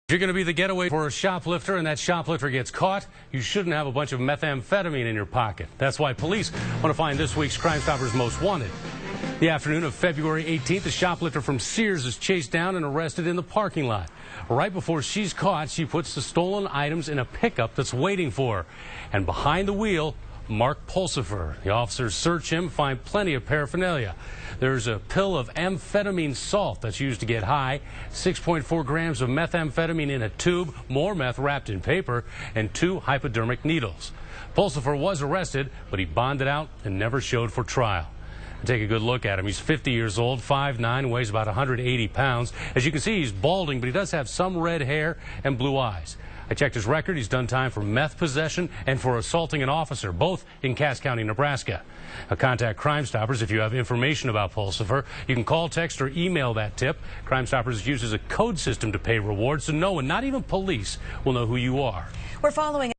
If you're going to be the getaway for a shoplifter and that shoplifter gets caught, you shouldn't have a bunch of methamphetamine in your pocket. That's why police want to find this week's Crime Stoppers Most Wanted. The afternoon of February 18th, a shoplifter from Sears is chased down and arrested in the parking lot. Right before she's caught, she puts the stolen items in a pickup that's waiting for her. And behind the wheel, Mark Pulsifer. The officers search him, find plenty of paraphernalia. There's a pill of amphetamine salt that's used to get high, 6.4 grams of methamphetamine in a tube, more meth wrapped in paper, and 2 hypodermic needles. Pulsifer was arrested, but he bonded out and never showed for trial. Take a good look at him. He's 50 years old, 5'9", weighs about 180 pounds. As you can see, he's balding, but he does have some red hair and blue eyes. I checked his record. He's done time for meth possession and for assaulting an officer, both in Cass County, Nebraska. Now, contact Crime Stoppers if you have information about Pulsifer. You can call, text, or email that tip. Crime Stoppers uses a code system to pay rewards, so no one, not even police, will know who you are. We're following